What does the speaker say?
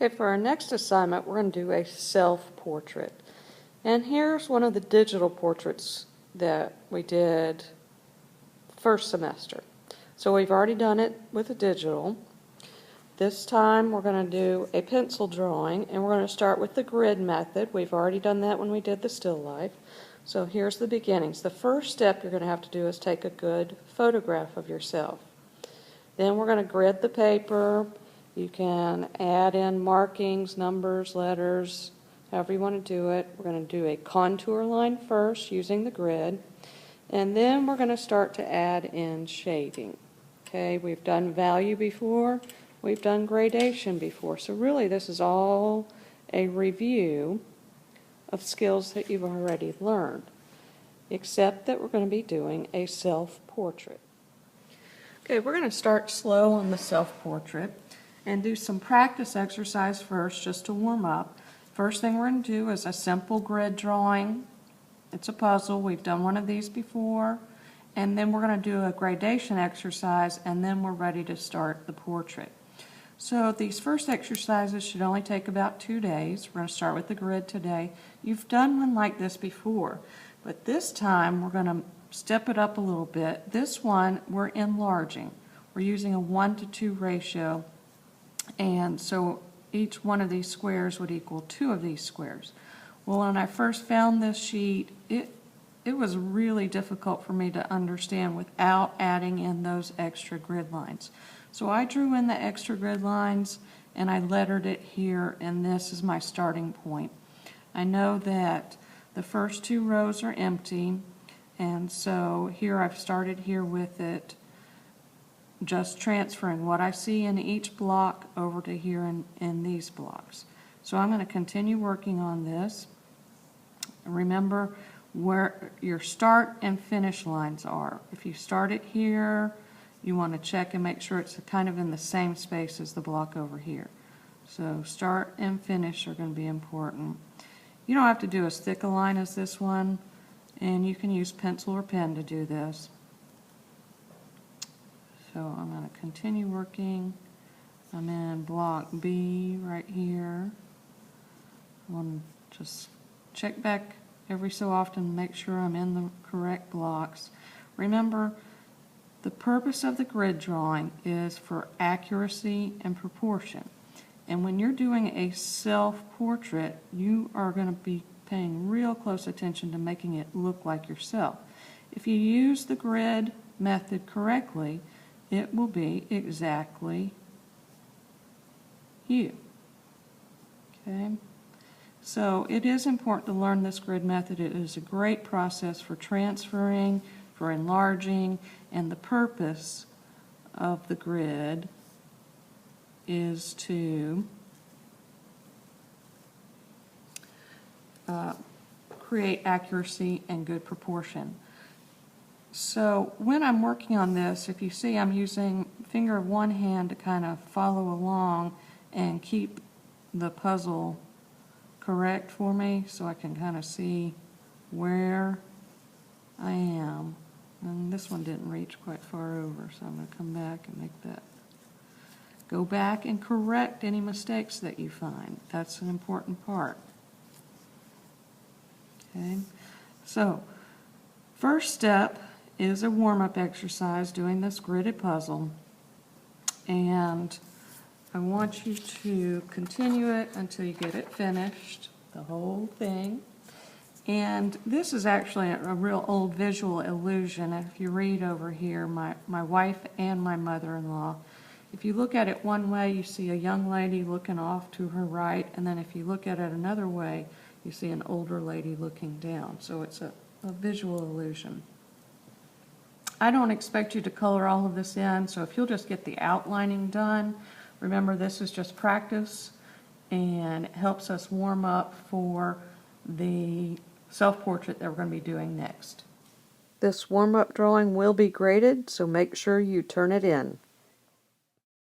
Okay, for our next assignment, we're going to do a self-portrait. And here's one of the digital portraits that we did first semester. So we've already done it with a digital. This time we're going to do a pencil drawing, and we're going to start with the grid method. We've already done that when we did the still life. So here's the beginnings. The first step you're going to have to do is take a good photograph of yourself. Then we're going to grid the paper. You can add in markings, numbers, letters, however you want to do it. We're going to do a contour line first using the grid, and then we're going to start to add in shading. Okay, we've done value before, we've done gradation before, so really this is all a review of skills that you've already learned, except that we're going to be doing a self-portrait. Okay, we're going to start slow on the self-portrait and do some practice exercise first just to warm up. First thing we're going to do is a simple grid drawing. It's a puzzle. We've done one of these before. And then we're going to do a gradation exercise, and then we're ready to start the portrait. So these first exercises should only take about 2 days. We're going to start with the grid today. You've done one like this before, but this time we're going to step it up a little bit. This one we're enlarging. We're using a 1:2 ratio, and so each one of these squares would equal 2 of these squares. Well, when I first found this sheet, it was really difficult for me to understand without adding in those extra grid lines. So I drew in the extra grid lines and I lettered it here, and this is my starting point. I know that the first 2 rows are empty, and so here I've started here with it, just transferring what I see in each block over to here in these blocks. So I'm going to continue working on this. Remember where your start and finish lines are. If you start it here, you want to check and make sure it's kind of in the same space as the block over here. So start and finish are going to be important. You don't have to do as thick a line as this one, and you can use pencil or pen to do this. So I'm going to continue working. I'm in block B right here. I want to just check back every so often and make sure I'm in the correct blocks. Remember, the purpose of the grid drawing is for accuracy and proportion. And when you're doing a self-portrait, you are going to be paying real close attention to making it look like yourself. If you use the grid method correctly, it will be exactly you. Okay? So it is important to learn this grid method. It is a great process for transferring, for enlarging, and the purpose of the grid is to create accuracy and good proportion. So when I'm working on this, if you see, I'm using finger of one hand to kind of follow along and keep the puzzle correct for me, so I can kind of see where I am. And this one didn't reach quite far over, so I'm going to come back and make that. Go back and correct any mistakes that you find. That's an important part. Okay, so first step is a warm-up exercise doing this gridded puzzle, and I want you to continue it until you get it finished, the whole thing. And this is actually a real old visual illusion. If you read over here, my wife and my mother-in-law, if you look at it one way, you see a young lady looking off to her right, and then if you look at it another way, you see an older lady looking down. So it's a visual illusion. I don't expect you to color all of this in, so if you'll just get the outlining done. Remember, this is just practice, and it helps us warm up for the self-portrait that we're going to be doing next. This warm-up drawing will be graded, so make sure you turn it in.